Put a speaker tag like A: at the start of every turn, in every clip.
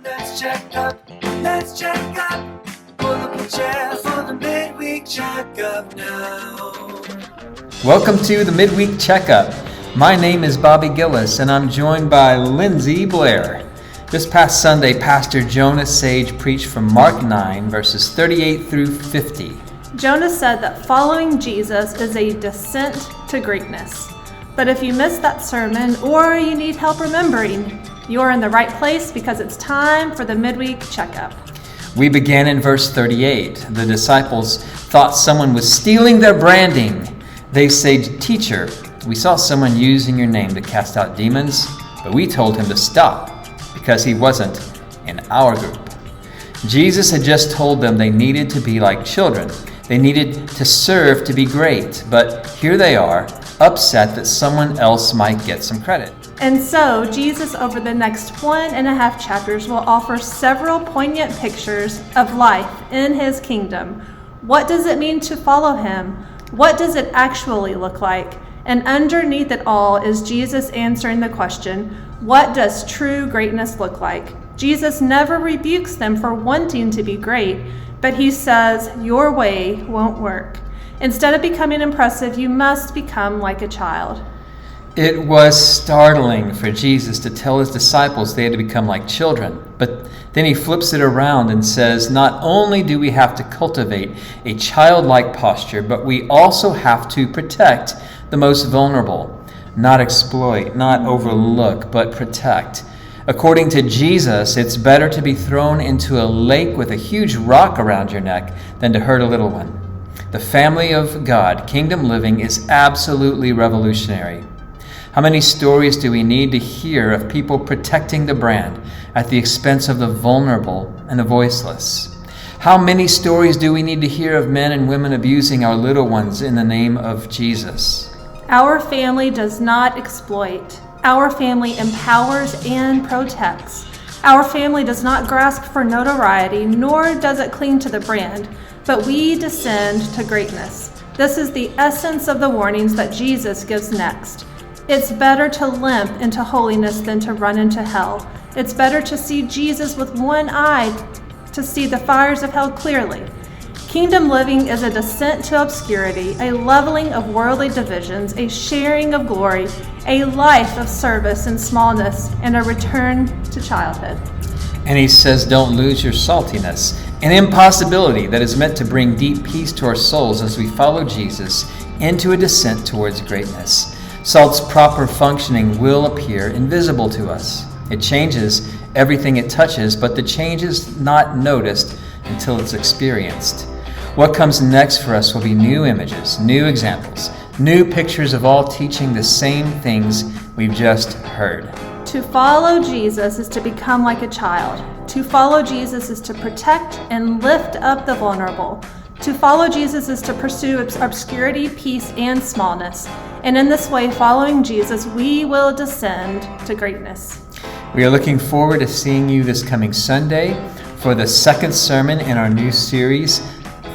A: Let's check up. Let's check up. Pull up a chair for the Midweek Checkup now.
B: Welcome to the Midweek Checkup. My name is Bobby Gilles, and I'm joined by Lindsey, Blair. This past Sunday, Pastor Jonah Sage preached from Mark 9, verses 38 through 50.
C: Jonah said that following Jesus is a descent to greatness. But if you missed that sermon or you need help remembering, you're in the right place because it's time for the Midweek Checkup.
B: We began in verse 38. The disciples thought someone was stealing their branding. They said, "Teacher, we saw someone using your name to cast out demons, but we told him to stop because he wasn't in our group." Jesus had just told them they needed to be like children. They needed to serve to be great, but here they are, upset that someone else might get some credit.
C: And so, Jesus over the next 1.5 chapters will offer several poignant pictures of life in his kingdom. What does it mean to follow him? What does it actually look like? And underneath it all is Jesus answering the question, what does true greatness look like? Jesus never rebukes them for wanting to be great, but he says, your way won't work. Instead of becoming impressive, you must become like a child.
B: It was startling for Jesus to tell his disciples they had to become like children. But then he flips it around and says, not only do we have to cultivate a childlike posture, but we also have to protect the most vulnerable. Not exploit, not overlook, but protect. According to Jesus, it's better to be thrown into a lake with a huge rock around your neck than to hurt a little one. The family of God, kingdom living, is absolutely revolutionary. How many stories do we need to hear of people protecting the brand at the expense of the vulnerable and the voiceless? How many stories do we need to hear of men and women abusing our little ones in the name of Jesus?
C: Our family does not exploit. Our family empowers and protects. Our family does not grasp for notoriety, nor does it cling to the brand, but we descend to greatness. This is the essence of the warnings that Jesus gives next. It's better to limp into holiness than to run into hell. It's better to see Jesus with one eye, to see the fires of hell clearly. Kingdom living is a descent to obscurity, a leveling of worldly divisions, a sharing of glory, a life of service and smallness, and a return to childhood.
B: And he says, don't lose your saltiness, an impossibility that is meant to bring deep peace to our souls as we follow Jesus into a descent towards greatness. Salt's proper functioning will appear invisible to us. It changes everything it touches, but the change is not noticed until it's experienced. What comes next for us will be new images, new examples, new pictures of all teaching the same things we've just heard.
C: To follow Jesus is to become like a child. To follow Jesus is to protect and lift up the vulnerable. To follow Jesus is to pursue obscurity, peace, and smallness. And in this way, following Jesus, we will descend to greatness.
B: We are looking forward to seeing you this coming Sunday for the second sermon in our new series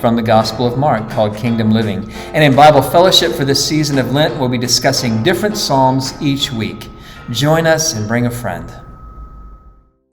B: from the Gospel of Mark called Kingdom Living. And in Bible Fellowship for this season of Lent, we'll be discussing different Psalms each week. Join us and bring a friend.